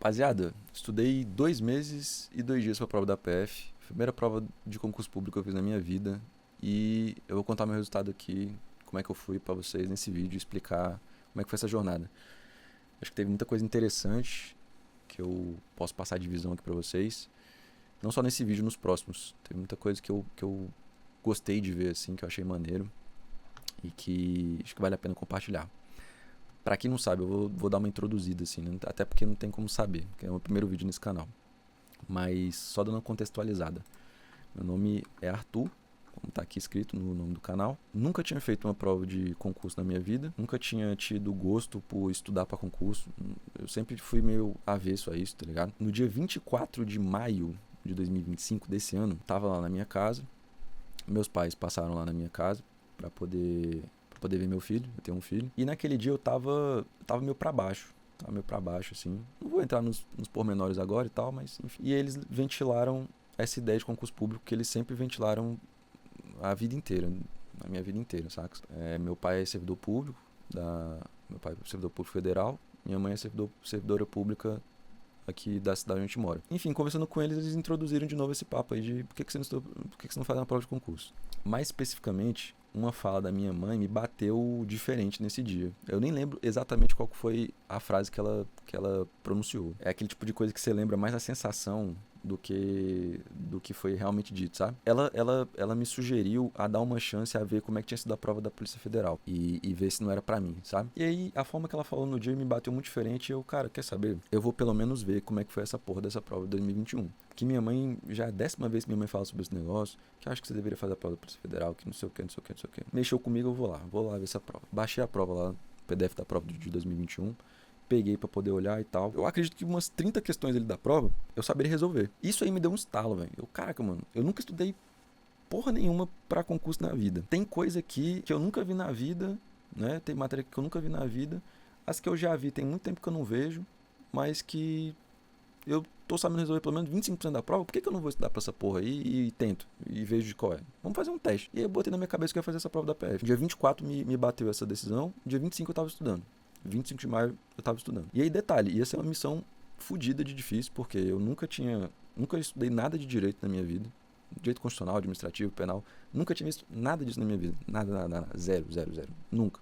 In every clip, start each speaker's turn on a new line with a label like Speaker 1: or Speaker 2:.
Speaker 1: Rapaziada, estudei 2 meses e 2 dias pra prova da PF. Primeira prova de concurso público que eu fiz na minha vida. E eu vou contar meu resultado aqui, como é que eu fui pra vocês nesse vídeo e explicar como é que foi essa jornada. Acho que teve muita coisa interessante que eu posso passar de visão aqui pra vocês. Não só nesse vídeo, nos próximos. Teve muita coisa que eu gostei de ver, assim, que eu achei maneiro. E que acho que vale a pena compartilhar. Pra quem não sabe, eu vou dar uma introduzida, assim, né? Até porque não tem como saber, porque é o meu primeiro vídeo nesse canal. Mas só dando uma contextualizada. Meu nome é Arthur, como tá aqui escrito no nome do canal. Nunca tinha feito uma prova de concurso na minha vida. Nunca tinha tido gosto por estudar pra concurso. Eu sempre fui meio avesso a isso, tá ligado? No dia 24 de maio de 2025 desse ano, tava lá na minha casa. Meus pais passaram lá na minha casa pra poder ver meu filho. Eu tenho um filho. E naquele dia eu tava meio pra baixo. Tava meio pra baixo, assim. Não vou entrar nos pormenores agora e tal, mas enfim. E eles ventilaram essa ideia de concurso público que eles sempre ventilaram a vida inteira. A minha vida inteira, saca? Meu pai é servidor público. Meu pai é servidor público federal. Minha mãe é servidora pública aqui da cidade onde a gente mora. Enfim, conversando com eles, eles introduziram de novo esse papo aí de por que você não faz uma prova de concurso. Mais especificamente, uma fala da minha mãe me bateu diferente nesse dia. Eu nem lembro exatamente qual foi a frase que ela pronunciou. É aquele tipo de coisa que você lembra mais a sensação do que foi realmente dito, sabe? Ela me sugeriu a dar uma chance a ver como é que tinha sido a prova da Polícia Federal e ver se não era pra mim, sabe? E aí, a forma que ela falou no dia me bateu muito diferente e eu, cara, quer saber? Eu vou pelo menos ver como é que foi essa porra dessa prova de 2021. Que minha mãe, já é a 10ª vez que minha mãe fala sobre esse negócio, que eu acho que você deveria fazer a prova da Polícia Federal, que não sei o que, não sei o que, não sei o que. Mexeu comigo, eu vou lá ver essa prova. Baixei a prova lá, o PDF da prova de 2021. Peguei pra poder olhar e tal. Eu acredito que umas 30 questões ali da prova eu saberia resolver. Isso aí me deu um estalo, velho. Caraca, mano, eu nunca estudei porra nenhuma pra concurso na vida. Tem coisa aqui que eu nunca vi na vida, né? Tem matéria que eu nunca vi na vida. As que eu já vi tem muito tempo que eu não vejo, mas que eu tô sabendo resolver pelo menos 25% da prova. Por que eu não vou estudar pra essa porra aí e tento? E vejo de qual é? Vamos fazer um teste. E aí eu botei na minha cabeça que eu ia fazer essa prova da PF. Dia 24 me bateu essa decisão. Dia 25 eu tava estudando. 25 de maio eu tava estudando. E aí, detalhe, ia ser uma missão fodida de difícil, porque eu nunca estudei nada de direito na minha vida. Direito constitucional, administrativo, penal. Nunca tinha visto nada disso na minha vida. Nada. Zero. Nunca.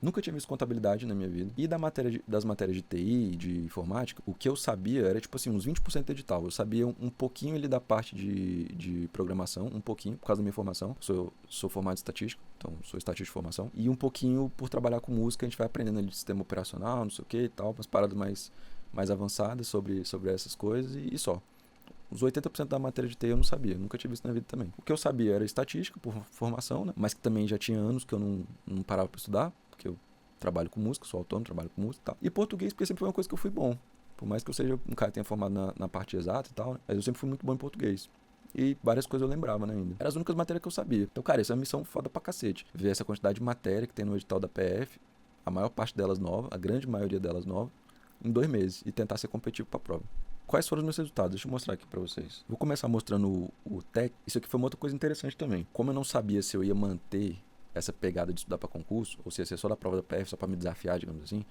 Speaker 1: Nunca tinha visto contabilidade na minha vida. E das matérias de TI, de informática, o que eu sabia era, tipo assim, uns 20% edital. Eu sabia um pouquinho ali da parte de programação, um pouquinho, por causa da minha formação. Sou formado em estatística, então sou estatístico de formação. E um pouquinho por trabalhar com música, a gente vai aprendendo ali de sistema operacional, não sei o que e tal, umas paradas mais avançadas sobre essas coisas e só. Os 80% da matéria de TI eu não sabia, nunca tinha visto na vida também. O que eu sabia era estatística, por formação, né? Mas que também já tinha anos que eu não parava pra estudar, porque eu trabalho com música, sou autônomo, trabalho com música e tal. E português, porque sempre foi uma coisa que eu fui bom. Por mais que eu seja um cara que tenha formado na parte exata e tal, né? Mas eu sempre fui muito bom em português. E várias coisas eu lembrava, né, ainda. Eram as únicas matérias que eu sabia. Então, cara, isso é uma missão foda pra cacete. Ver essa quantidade de matéria que tem no edital da PF, a maior parte delas nova, a grande maioria delas nova, em 2 meses. E tentar ser competitivo pra prova. Quais foram os meus resultados? Deixa eu mostrar aqui pra vocês. Vou começar mostrando o TEC. Isso aqui foi uma outra coisa interessante também. Como eu não sabia se eu ia manter essa pegada de estudar pra concurso, ou se ia ser só da prova da PF, só pra me desafiar, digamos assim,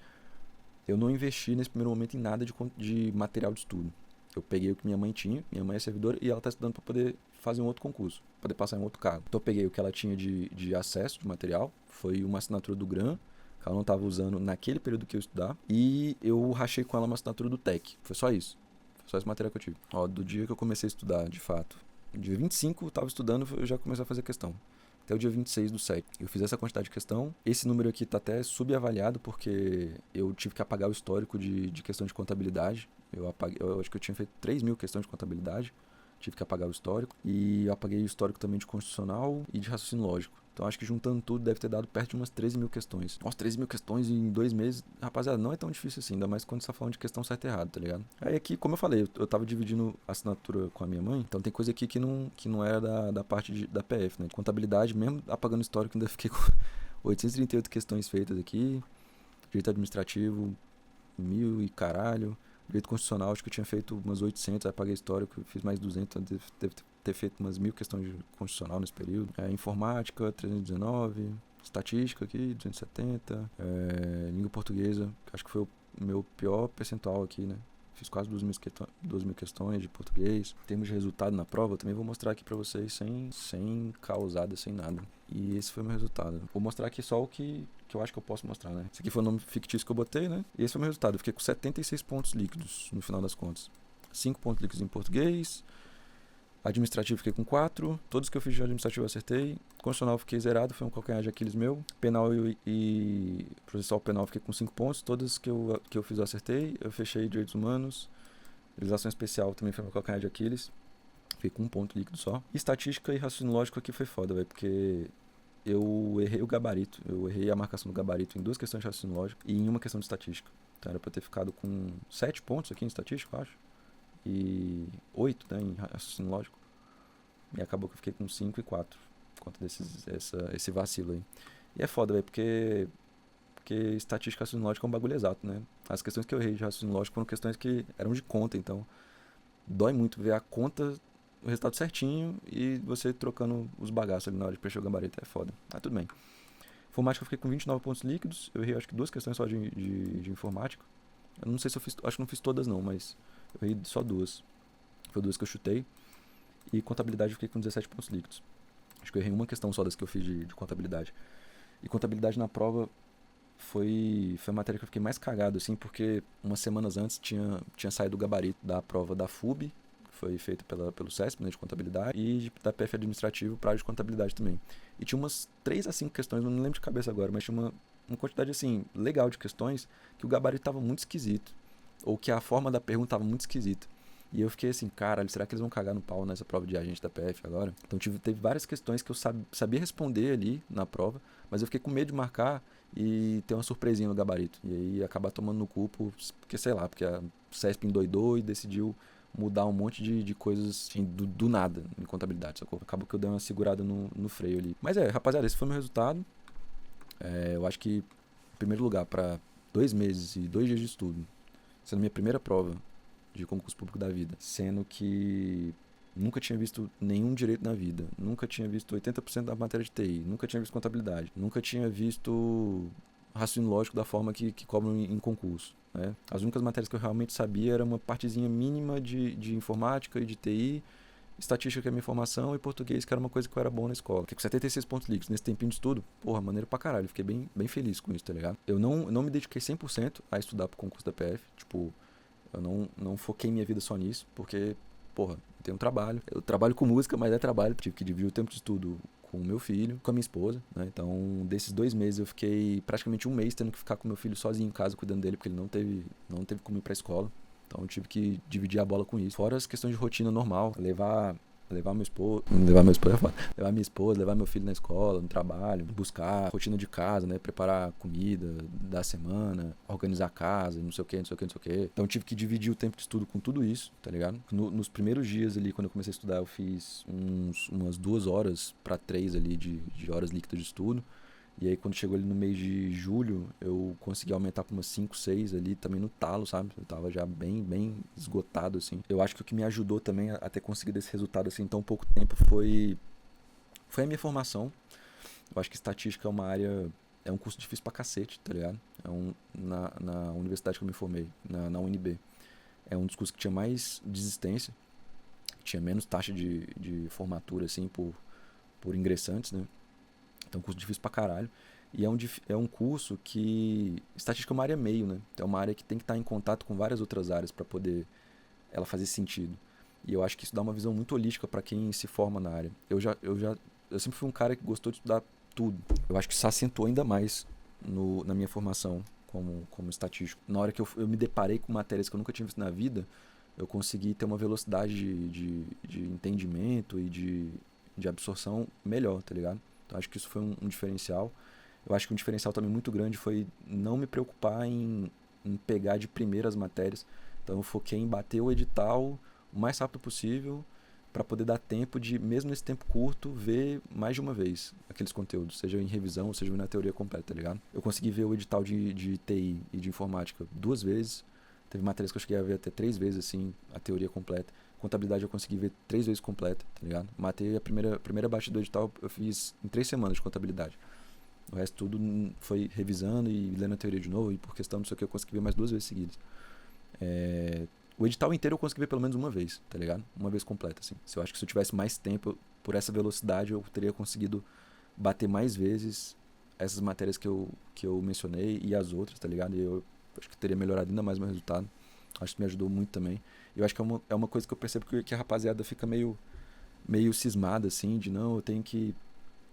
Speaker 1: eu não investi nesse primeiro momento em nada de material de estudo. Eu peguei o que minha mãe tinha, minha mãe é servidora, e ela tá estudando pra poder fazer um outro concurso, poder passar em outro cargo. Então eu peguei o que ela tinha de acesso de material, foi uma assinatura do GRAM, que ela não tava usando naquele período que eu ia estudar, e eu rachei com ela uma assinatura do TEC. Foi só isso. Só esse material que eu tive. Ó, do dia que eu comecei a estudar, de fato. Dia 25 eu tava estudando, eu já comecei a fazer questão. Até o dia 26/7. Eu fiz essa quantidade de questão. Esse número aqui tá até subavaliado, porque eu tive que apagar o histórico de questão de contabilidade. Eu acho que eu tinha feito 3.000 questões de contabilidade. Tive que apagar o histórico. E eu apaguei o histórico também de constitucional e de raciocínio lógico. Então acho que juntando tudo deve ter dado perto de umas 13.000 questões. Nossa, 13.000 questões em 2 meses. Rapaziada, não é tão difícil assim, ainda mais quando você tá falando de questão certa e errada, tá ligado? Aí aqui, como eu falei, eu tava dividindo a assinatura com a minha mãe, então tem coisa aqui que não era da parte da PF, né? De contabilidade, mesmo apagando o histórico, ainda fiquei com 838 questões feitas aqui. Direito administrativo, 1.000 e caralho. Direito constitucional, acho que eu tinha feito umas 800, aí apaguei histórico, fiz mais 200, então deve ter feito umas 1.000 questões de constitucional nesse período. Informática, 319, estatística aqui, 270, língua portuguesa, que acho que foi o meu pior percentual aqui, né? Fiz quase 2.000 questões de português. Em termos de resultado na prova, eu também vou mostrar aqui pra vocês sem causada, sem nada. E esse foi o meu resultado. Vou mostrar aqui só o que eu acho que eu posso mostrar, né? Esse aqui foi o nome fictício que eu botei, né? E esse foi o meu resultado. Eu fiquei com 76 pontos líquidos no final das contas. 5 pontos líquidos em português. Administrativo fiquei com 4. Todos que eu fiz de administrativo eu acertei. Constitucional fiquei zerado, foi um calcanhar de Aquiles meu. Penal e processual penal fiquei com 5 pontos. Todas que eu fiz eu acertei. Eu fechei direitos humanos. Legislação especial também foi um calcanhar de Aquiles. Fiquei com 1 ponto líquido só. E estatística e raciocínio lógico aqui foi foda, velho, porque eu errei o gabarito. Eu errei a marcação do gabarito em 2 questões de raciocínio lógico e em uma questão de estatística. Então era pra eu ter ficado com 7 pontos aqui em estatística, eu acho. E 8, né, em raciocínio lógico. E acabou que eu fiquei com 5 e 4 por conta esse vacilo aí. E é foda, velho, porque estatística e raciocínio lógico é um bagulho exato, né? As questões que eu errei de raciocínio lógico foram questões que eram de conta, então dói muito ver a conta, o resultado certinho e você trocando os bagaços ali na hora de preencher o gabarito. É foda. Mas tudo bem. Informática eu fiquei com 29 pontos líquidos. Eu errei acho que 2 questões só de informática. Eu não sei se eu fiz, acho que não fiz todas não, mas eu errei só 2. Foi 2 que eu chutei. E contabilidade eu fiquei com 17 pontos líquidos. Acho que eu errei uma questão só das que eu fiz de contabilidade. E contabilidade na prova foi a matéria que eu fiquei mais cagado, assim, porque umas semanas antes tinha saído o gabarito da prova da FUB, que foi feita pelo CESP, né, de contabilidade, e da PF Administrativo para área de contabilidade também. E tinha umas 3 a 5 questões, não lembro de cabeça agora, mas tinha uma quantidade, assim, legal de questões que o gabarito estava muito esquisito. Ou que a forma da pergunta estava muito esquisita. E eu fiquei assim, caralho, será que eles vão cagar no pau nessa prova de agente da PF agora? Então teve várias questões que eu sabia responder ali na prova, mas eu fiquei com medo de marcar e ter uma surpresinha no gabarito. E aí acabar tomando no cu, porque sei lá, porque a CESP endoidou e decidiu mudar um monte de coisas assim, do nada em contabilidade, sacou? Acabou que eu dei uma segurada no freio ali. Mas rapaziada, esse foi o meu resultado. Eu acho que, em primeiro lugar, para 2 meses e 2 dias de estudo, sendo minha primeira prova de concurso público da vida, sendo que nunca tinha visto nenhum direito na vida, nunca tinha visto 80% da matéria de TI, nunca tinha visto contabilidade, nunca tinha visto raciocínio lógico da forma que cobram em concurso, né? As únicas matérias que eu realmente sabia era uma partezinha mínima de informática e de TI, estatística que é a minha formação e português que era uma coisa que eu era bom na escola. Fiquei com 76 pontos líquidos nesse tempinho de estudo, porra, maneiro pra caralho, fiquei bem feliz com isso, tá ligado? Eu não me dediquei 100% a estudar pro concurso da PF, tipo, eu não foquei minha vida só nisso, porque, porra, eu tenho um trabalho. Eu trabalho com música, mas é trabalho. Tive que dividir o tempo de estudo com o meu filho, com a minha esposa, né? Então, desses 2 meses, eu fiquei praticamente 1 mês tendo que ficar com meu filho sozinho em casa, cuidando dele, porque ele não teve como ir pra escola. Então, eu tive que dividir a bola com isso. Fora as questões de rotina normal, levar minha esposa, levar meu filho na escola, no trabalho, buscar rotina de casa, né, preparar comida da semana, organizar a casa, não sei o que. Então tive que dividir o tempo de estudo com tudo isso, tá ligado? Nos primeiros dias ali, quando eu comecei a estudar, eu fiz umas 2 horas para 3 ali de horas líquidas de estudo. E aí quando chegou ali no mês de julho, eu consegui aumentar para umas 5, 6 ali também no talo, sabe? Eu tava já bem esgotado, assim. Eu acho que o que me ajudou também a ter conseguido esse resultado assim em tão pouco tempo foi a minha formação. Eu acho que estatística é um curso difícil pra cacete, tá ligado? Na universidade que eu me formei, na UNB. É um dos cursos que tinha mais desistência, tinha menos taxa de formatura, assim, por ingressantes, né? Então é um curso difícil pra caralho. E é um curso que... Estatística é uma área meio, né? É uma área que tem que estar em contato com várias outras áreas para poder ela fazer sentido. E eu acho que isso dá uma visão muito holística para quem se forma na área. Eu sempre fui um cara que gostou de estudar tudo. Eu acho que isso acentuou ainda mais na minha formação como estatístico. Na hora que eu me deparei com matérias que eu nunca tinha visto na vida, eu consegui ter uma velocidade de entendimento e de absorção melhor, tá ligado? Então acho que isso foi um diferencial. Eu acho que um diferencial também muito grande foi não me preocupar em pegar de primeira as matérias. Então eu foquei em bater o edital o mais rápido possível para poder dar tempo de, mesmo nesse tempo curto, ver mais de uma vez aqueles conteúdos, seja em revisão, seja na teoria completa, tá ligado? Eu consegui ver o edital de TI e de informática 2 vezes. Teve matérias que eu cheguei a ver até 3 vezes, assim, a teoria completa. Contabilidade eu consegui ver 3 vezes completa, tá ligado? Matei a primeira batida do edital, eu fiz em 3 semanas de contabilidade. O resto tudo foi revisando e lendo a teoria de novo, e por questão não sei o que eu consegui ver mais 2 vezes seguidas. O edital inteiro eu consegui ver pelo menos uma vez, tá ligado? Uma vez completa, assim. Se eu acho que se eu tivesse mais tempo, por essa velocidade, eu teria conseguido bater mais vezes essas matérias que eu mencionei e as outras, tá ligado? E eu acho que teria melhorado ainda mais meu resultado. Acho que me ajudou muito também. E eu acho que é uma coisa que eu percebo que a rapaziada fica meio cismada, assim, de não,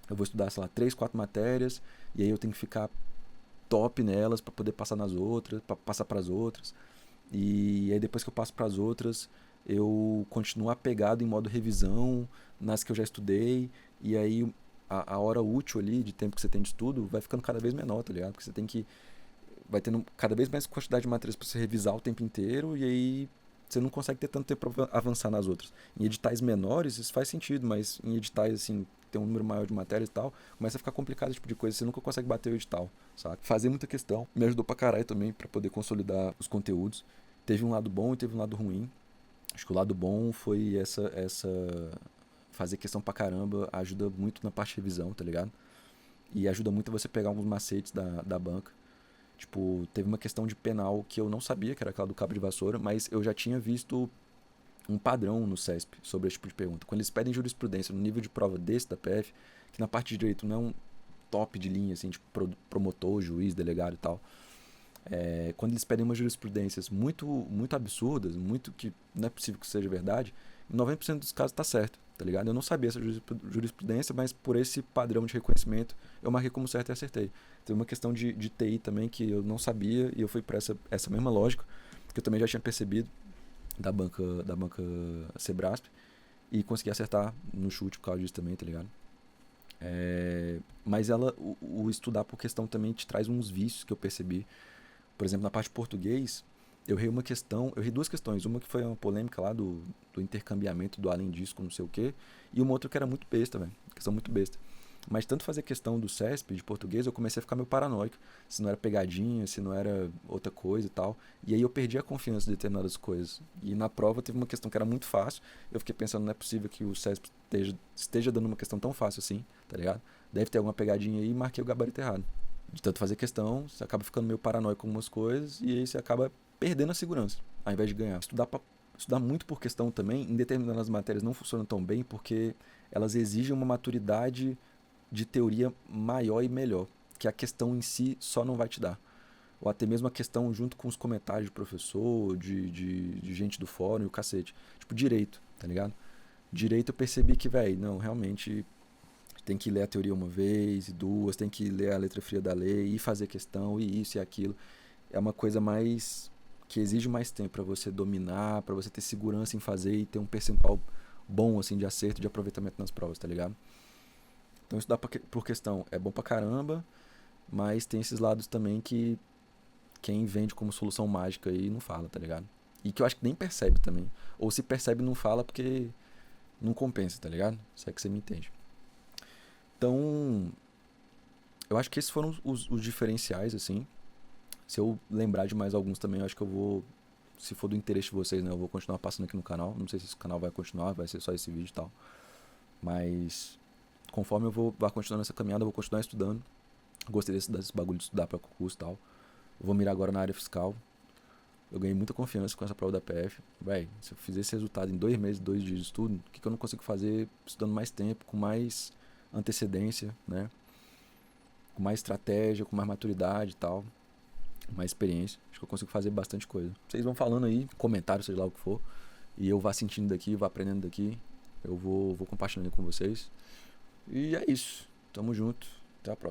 Speaker 1: eu vou estudar, sei lá, 3, 4 matérias, e aí eu tenho que ficar top nelas para poder passar nas outras, para passar para as outras. E aí depois que eu passo para as outras, eu continuo apegado em modo revisão nas que eu já estudei, e aí a hora útil ali de tempo que você tem de estudo vai ficando cada vez menor, tá ligado? Porque você tem que vai tendo cada vez mais quantidade de matérias para você revisar o tempo inteiro, e aí você não consegue ter tanto tempo para avançar nas outras. Em editais menores isso faz sentido, mas em editais assim, tem um número maior de matérias e tal, começa a ficar complicado esse tipo de coisa, você nunca consegue bater o edital, sabe? Fazer muita questão me ajudou pra caralho também para poder consolidar os conteúdos. Teve um lado bom e teve um lado ruim. Acho que o lado bom foi essa fazer questão pra caramba, ajuda muito na parte de revisão, tá ligado? E ajuda muito você pegar alguns macetes da banca. Tipo, teve uma questão de penal que eu não sabia, que era aquela do cabo de vassoura, mas eu já tinha visto um padrão no CESP sobre esse tipo de pergunta. Quando eles pedem jurisprudência no nível de prova desse da PF, que na parte de direito não é um top de linha, assim, tipo promotor, juiz, delegado e tal, quando eles pedem umas jurisprudências muito absurdas, muito que não é possível que seja verdade, em 90% dos casos tá certo, tá ligado? Eu não sabia essa jurisprudência, mas por esse padrão de reconhecimento, eu marquei como certo e acertei. Teve uma questão de TI também que eu não sabia e eu fui para essa mesma lógica, que eu também já tinha percebido da banca Sebrasp, e consegui acertar no chute por causa disso também, tá ligado? Mas o estudar por questão também te traz uns vícios que eu percebi. Por exemplo, na parte de português, eu errei duas questões. Uma que foi uma polêmica lá do intercambiamento do além disso com não sei o quê, e uma outra que era muito besta, velho. Questão muito besta. Mas tanto fazer questão do CESP, de português, eu comecei a ficar meio paranoico. Se não era pegadinha, se não era outra coisa e tal. E aí eu perdi a confiança em determinadas coisas. E na prova teve uma questão que era muito fácil. Eu fiquei pensando, não é possível que o CESP esteja dando uma questão tão fácil assim, tá ligado? Deve ter alguma pegadinha aí e marquei o gabarito errado. De tanto fazer questão, você acaba ficando meio paranoico com algumas coisas e aí você acaba perdendo a segurança, ao invés de ganhar. Estudar muito por questão também, em determinadas matérias não funciona tão bem porque elas exigem uma maturidade de teoria maior e melhor, que a questão em si só não vai te dar. Ou até mesmo a questão junto com os comentários de professor, de gente do fórum e o cacete. Tipo, direito, tá ligado? Direito eu percebi que, velho, não, realmente tem que ler a teoria uma vez e duas, tem que ler a letra fria da lei e fazer questão e isso e aquilo. É uma coisa mais que exige mais tempo para você dominar, para você ter segurança em fazer e ter um percentual bom assim de acerto, de aproveitamento nas provas, tá ligado? Então estudar por questão é bom pra caramba, mas tem esses lados também que quem vende como solução mágica aí não fala, tá ligado? E que eu acho que nem percebe também. Ou se percebe não fala porque não compensa, tá ligado? Se é que você me entende. Então, eu acho que esses foram os diferenciais, assim. Se eu lembrar de mais alguns também, eu acho que eu vou, se for do interesse de vocês, né, eu vou continuar passando aqui no canal. Não sei se esse canal vai continuar, vai ser só esse vídeo e tal. Mas conforme vá continuando essa caminhada, eu vou continuar estudando. Gostei desse bagulho de estudar para concurso e tal. Eu vou mirar agora na área fiscal. Eu ganhei muita confiança com essa prova da PF. Véi, se eu fizer esse resultado em 2 meses, 2 dias de estudo, o que eu não consigo fazer estudando mais tempo, com mais antecedência, né? Com mais estratégia, com mais maturidade e tal, mais experiência. Acho que eu consigo fazer bastante coisa. Vocês vão falando aí, comentário, seja lá o que for, e eu vá sentindo daqui, vá aprendendo daqui. Eu vou compartilhando com vocês. E é isso. Tamo junto. Até a próxima.